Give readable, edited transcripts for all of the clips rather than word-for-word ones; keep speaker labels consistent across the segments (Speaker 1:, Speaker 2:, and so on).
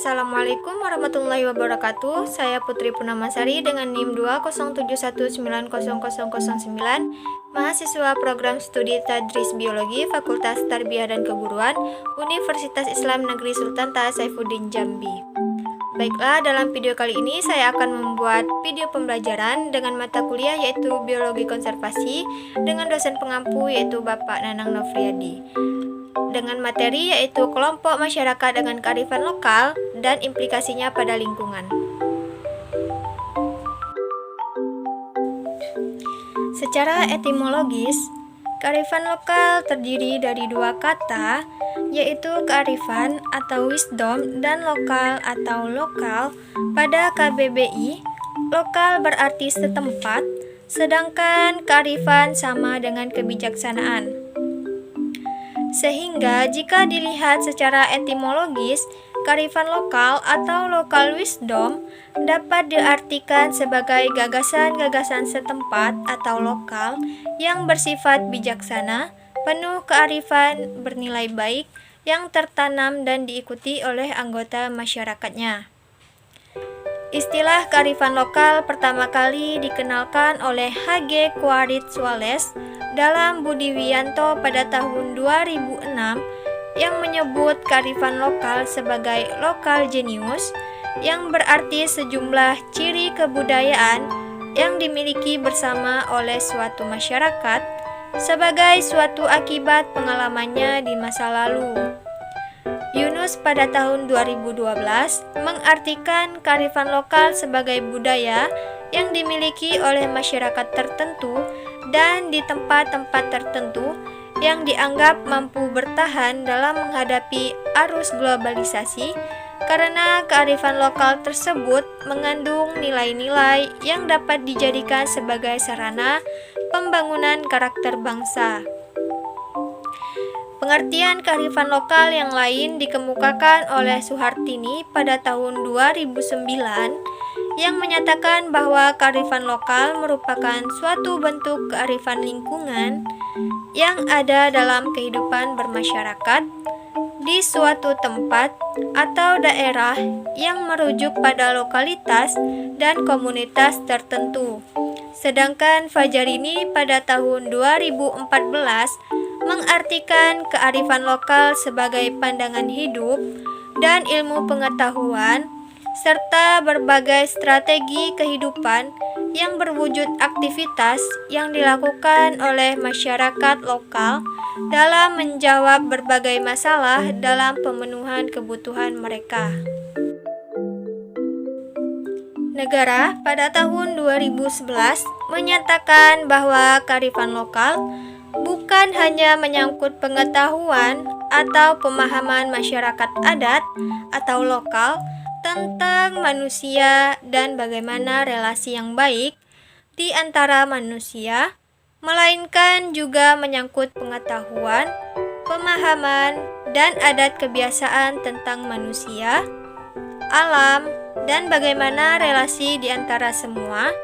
Speaker 1: Assalamualaikum warahmatullahi wabarakatuh. Saya Putri Purnamasari dengan NIM 207190009, mahasiswa program studi Tadris Biologi Fakultas Tarbiyah dan Keguruan Universitas Islam Negeri Sultan Taha Saifuddin Jambi. Baiklah, dalam video kali ini saya akan membuat video pembelajaran dengan mata kuliah yaitu Biologi Konservasi dengan dosen pengampu yaitu Bapak Nanang Nofriyadi, dengan materi yaitu kelompok masyarakat dengan kearifan lokal dan implikasinya pada lingkungan. Secara etimologis, kearifan lokal terdiri dari dua kata, yaitu kearifan atau wisdom dan lokal atau lokal. Pada KBBI, lokal berarti setempat, sedangkan kearifan sama dengan kebijaksanaan. Sehingga jika dilihat secara etimologis, kearifan lokal atau local wisdom dapat diartikan sebagai gagasan-gagasan setempat atau lokal yang bersifat bijaksana, penuh kearifan, bernilai baik, yang tertanam dan diikuti oleh anggota masyarakatnya. Istilah kearifan lokal pertama kali dikenalkan oleh H.G. Quaritch Wallace dalam Budi Wiyanto pada tahun 2006 yang menyebut kearifan lokal sebagai local genius, yang berarti sejumlah ciri kebudayaan yang dimiliki bersama oleh suatu masyarakat sebagai suatu akibat pengalamannya di masa lalu. Yunus pada tahun 2012 mengartikan kearifan lokal sebagai budaya yang dimiliki oleh masyarakat tertentu dan di tempat-tempat tertentu yang dianggap mampu bertahan dalam menghadapi arus globalisasi, karena kearifan lokal tersebut mengandung nilai-nilai yang dapat dijadikan sebagai sarana pembangunan karakter bangsa. Pengertian kearifan lokal yang lain dikemukakan oleh Suhartini pada tahun 2009 yang menyatakan bahwa kearifan lokal merupakan suatu bentuk kearifan lingkungan yang ada dalam kehidupan bermasyarakat di suatu tempat atau daerah yang merujuk pada lokalitas dan komunitas tertentu. Sedangkan Fajarini pada tahun 2014 mengartikan kearifan lokal sebagai pandangan hidup dan ilmu pengetahuan serta berbagai strategi kehidupan yang berwujud aktivitas yang dilakukan oleh masyarakat lokal dalam menjawab berbagai masalah dalam pemenuhan kebutuhan mereka. Negara pada tahun 2011 menyatakan bahwa kearifan lokal bukan hanya menyangkut pengetahuan atau pemahaman masyarakat adat atau lokal tentang manusia dan bagaimana relasi yang baik di antara manusia, melainkan juga menyangkut pengetahuan, pemahaman, dan adat kebiasaan tentang manusia, alam, dan bagaimana relasi di antara semua,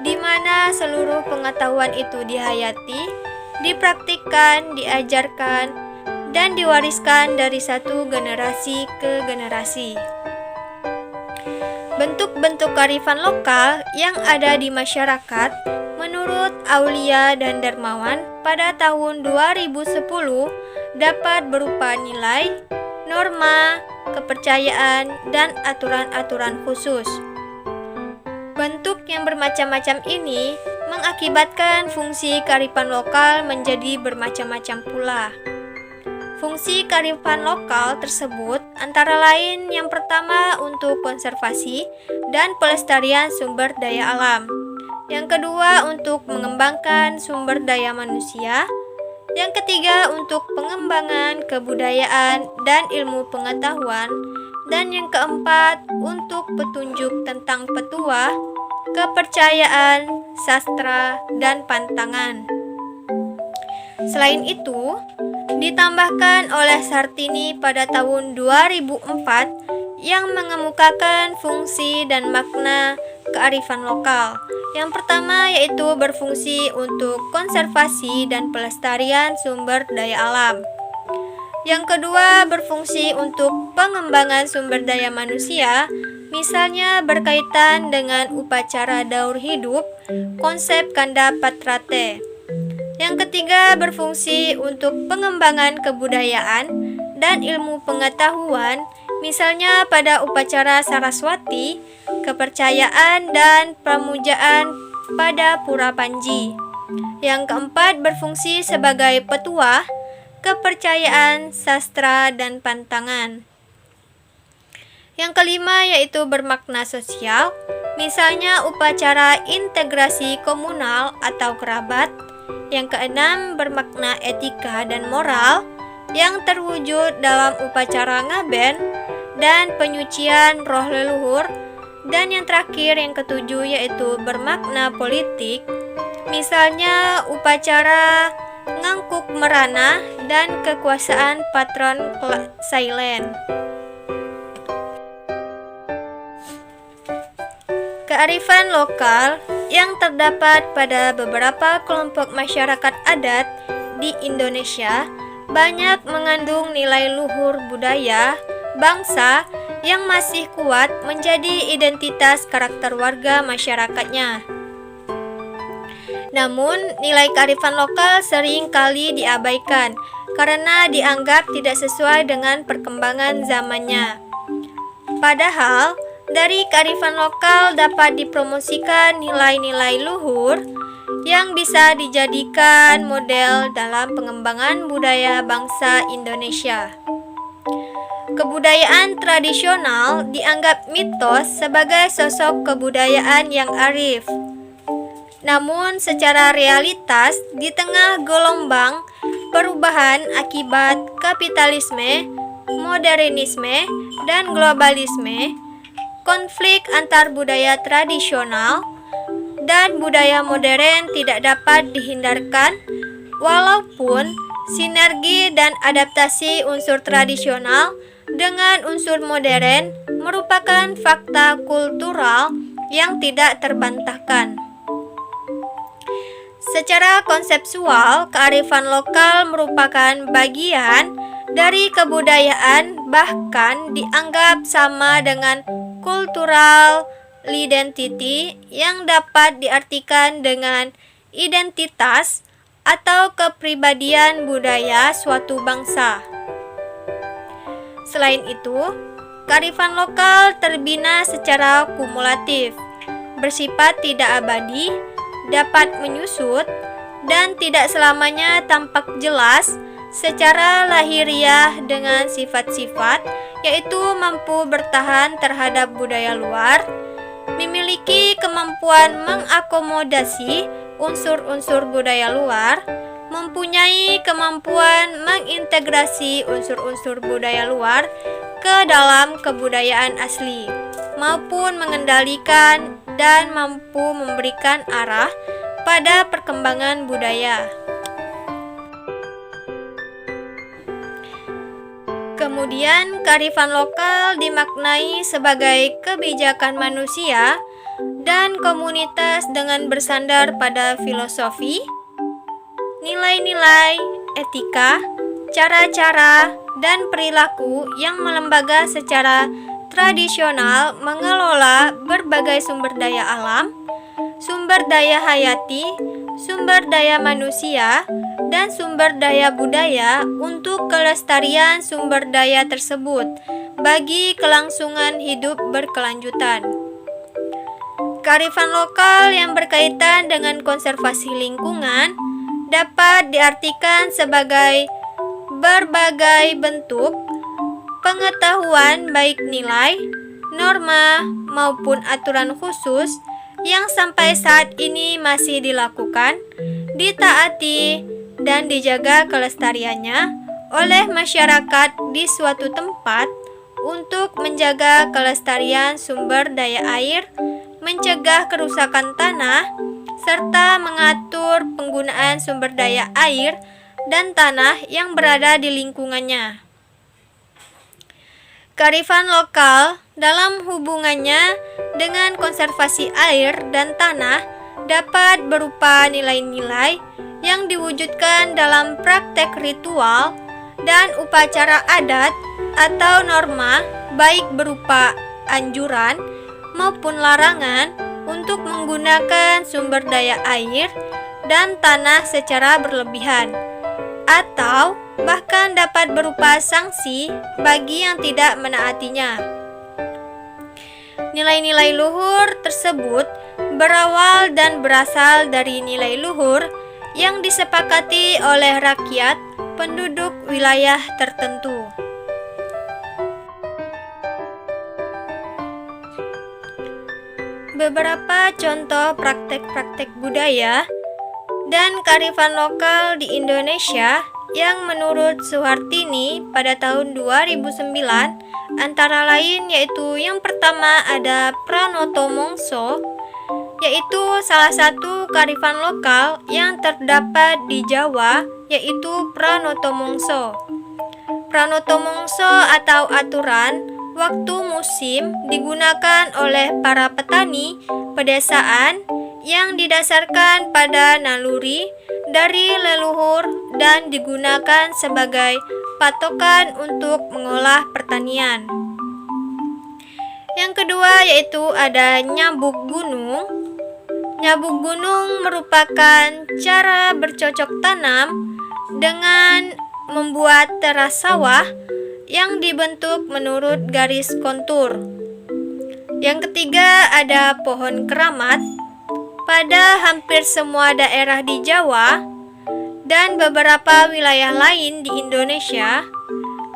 Speaker 1: di mana seluruh pengetahuan itu dihayati, dipraktikkan, diajarkan, dan diwariskan dari satu generasi ke generasi. Bentuk-bentuk kearifan lokal yang ada di masyarakat menurut Aulia dan Darmawan pada tahun 2010 dapat berupa nilai, norma, kepercayaan, dan aturan-aturan khusus. Bentuk yang bermacam-macam ini mengakibatkan fungsi kearifan lokal menjadi bermacam-macam pula. Fungsi kearifan lokal tersebut antara lain yang pertama untuk konservasi dan pelestarian sumber daya alam, yang kedua untuk mengembangkan sumber daya manusia, yang ketiga untuk pengembangan kebudayaan dan ilmu pengetahuan, dan yang keempat untuk petunjuk tentang petuah, kepercayaan, sastra, dan pantangan. Selain itu, ditambahkan oleh Sartini pada tahun 2004 yang mengemukakan fungsi dan makna kearifan lokal. Yang pertama yaitu berfungsi untuk konservasi dan pelestarian sumber daya alam. Yang kedua, berfungsi untuk pengembangan sumber daya manusia, misalnya berkaitan dengan upacara daur hidup, konsep kanda patrate. Yang ketiga, berfungsi untuk pengembangan kebudayaan dan ilmu pengetahuan, misalnya pada upacara Saraswati, kepercayaan dan pemujaan pada Pura Panji. Yang keempat, berfungsi sebagai petuah, kepercayaan, sastra, dan pantangan. Yang kelima yaitu bermakna sosial, misalnya upacara integrasi komunal atau kerabat. Yang keenam, bermakna etika dan moral yang terwujud dalam upacara ngaben dan penyucian roh leluhur. Dan yang terakhir, yang ketujuh, yaitu bermakna politik, misalnya upacara ngangkuk merana dan kekuasaan patron silent. Kearifan lokal yang terdapat pada beberapa kelompok masyarakat adat di Indonesia banyak mengandung nilai luhur budaya bangsa yang masih kuat menjadi identitas karakter warga masyarakatnya. Namun, nilai kearifan lokal sering kali diabaikan karena dianggap tidak sesuai dengan perkembangan zamannya. Padahal, dari kearifan lokal dapat dipromosikan nilai-nilai luhur yang bisa dijadikan model dalam pengembangan budaya bangsa Indonesia. Kebudayaan tradisional dianggap mitos sebagai sosok kebudayaan yang arif. Namun secara realitas di tengah gelombang perubahan akibat kapitalisme, modernisme, dan globalisme, konflik antar budaya tradisional dan budaya modern tidak dapat dihindarkan walaupun sinergi dan adaptasi unsur tradisional dengan unsur modern merupakan fakta kultural yang tidak terbantahkan. Secara konseptual, kearifan lokal merupakan bagian dari kebudayaan, bahkan dianggap sama dengan cultural identity yang dapat diartikan dengan identitas atau kepribadian budaya suatu bangsa. Selain itu, kearifan lokal terbina secara kumulatif, bersifat tidak abadi, dapat menyusut, dan tidak selamanya tampak jelas secara lahiriah dengan sifat-sifat, yaitu mampu bertahan terhadap budaya luar, memiliki kemampuan mengakomodasi unsur-unsur budaya luar, mempunyai kemampuan mengintegrasi unsur-unsur budaya luar ke dalam kebudayaan asli, maupun mengendalikan dan mampu memberikan arah pada perkembangan budaya. Kemudian, kearifan lokal dimaknai sebagai kebijakan manusia dan komunitas dengan bersandar pada filosofi, nilai-nilai, etika, cara-cara, dan perilaku yang melembaga secara tradisional mengelola berbagai sumber daya alam, sumber daya hayati, sumber daya manusia, dan sumber daya budaya untuk kelestarian sumber daya tersebut bagi kelangsungan hidup berkelanjutan. Kearifan lokal yang berkaitan dengan konservasi lingkungan dapat diartikan sebagai berbagai bentuk pengetahuan baik nilai, norma, maupun aturan khusus yang sampai saat ini masih dilakukan, ditaati, dan dijaga kelestariannya oleh masyarakat di suatu tempat untuk menjaga kelestarian sumber daya air, mencegah kerusakan tanah, serta mengatur penggunaan sumber daya air dan tanah yang berada di lingkungannya. Kearifan lokal dalam hubungannya dengan konservasi air dan tanah dapat berupa nilai-nilai yang diwujudkan dalam praktek ritual dan upacara adat atau norma, baik berupa anjuran maupun larangan untuk menggunakan sumber daya air dan tanah secara berlebihan, atau bahkan dapat berupa sanksi bagi yang tidak menaatinya. Nilai-nilai luhur tersebut berawal dan berasal dari nilai luhur yang disepakati oleh rakyat penduduk wilayah tertentu. Beberapa contoh praktek-praktek budaya dan kearifan lokal di Indonesia yang menurut Suhartini pada tahun 2009 antara lain yaitu yang pertama ada Pranoto Mongso, yaitu salah satu kearifan lokal yang terdapat di Jawa, yaitu Pranoto Mongso. Pranoto Mongso atau aturan waktu musim digunakan oleh para petani pedesaan yang didasarkan pada naluri dari leluhur dan digunakan sebagai patokan untuk mengolah pertanian. Yang kedua yaitu ada nyabuk gunung. Nyabuk gunung merupakan cara bercocok tanam dengan membuat teras sawah yang dibentuk menurut garis kontur. Yang ketiga ada pohon keramat. Pada hampir semua daerah di Jawa dan beberapa wilayah lain di Indonesia,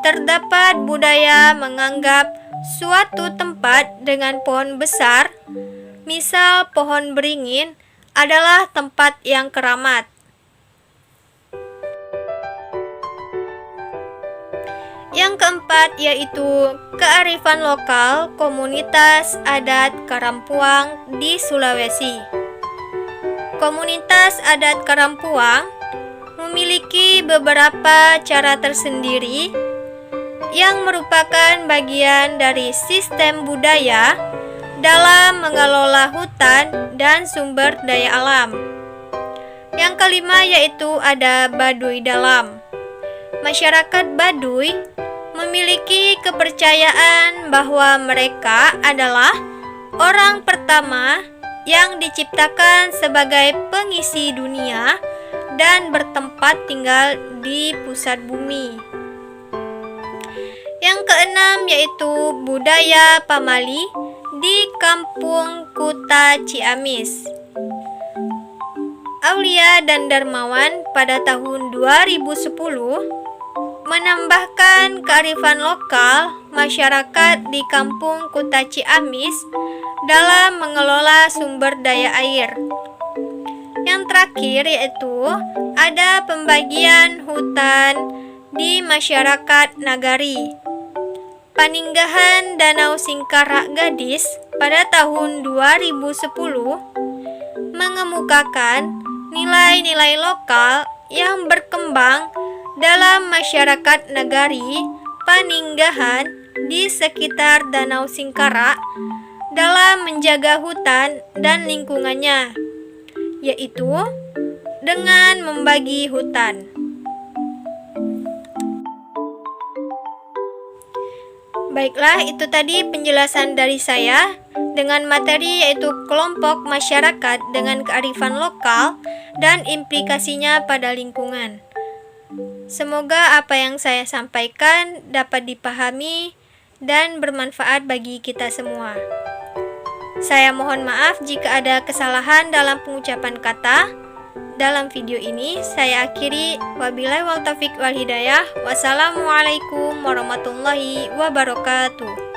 Speaker 1: terdapat budaya menganggap suatu tempat dengan pohon besar, misal pohon beringin, adalah tempat yang keramat. Yang keempat yaitu kearifan lokal komunitas adat Karampuang di Sulawesi. Komunitas adat Karampuang memiliki beberapa cara tersendiri yang merupakan bagian dari sistem budaya dalam mengelola hutan dan sumber daya alam. Yang kelima yaitu ada Baduy Dalam. Masyarakat Baduy memiliki kepercayaan bahwa mereka adalah orang pertama yang diciptakan sebagai pengisi dunia dan bertempat tinggal di pusat bumi. Yang keenam yaitu budaya Pamali di Kampung Kuta Ciamis. Aulia dan Darmawan pada tahun 2010 menambahkan kearifan lokal masyarakat di Kampung Kuta Ciamis dalam mengelola sumber daya air. Yang terakhir yaitu ada pembagian hutan di masyarakat Nagari. Paninggahan Danau Singkarak Gadis pada tahun 2010 mengemukakan nilai-nilai lokal yang berkembang dalam masyarakat Nagari Paninggahan di sekitar Danau Singkarak dalam menjaga hutan dan lingkungannya, yaitu dengan membagi hutan. Baiklah, itu tadi penjelasan dari saya dengan materi yaitu kelompok masyarakat dengan kearifan lokal dan implikasinya pada lingkungan. Semoga apa yang saya sampaikan dapat dipahami dan bermanfaat bagi kita semua. Saya mohon maaf jika ada kesalahan dalam pengucapan kata. Dalam video ini saya akhiri, wabillahi wal taufiq wal hidayah. Wassalamualaikum warahmatullahi wabarakatuh.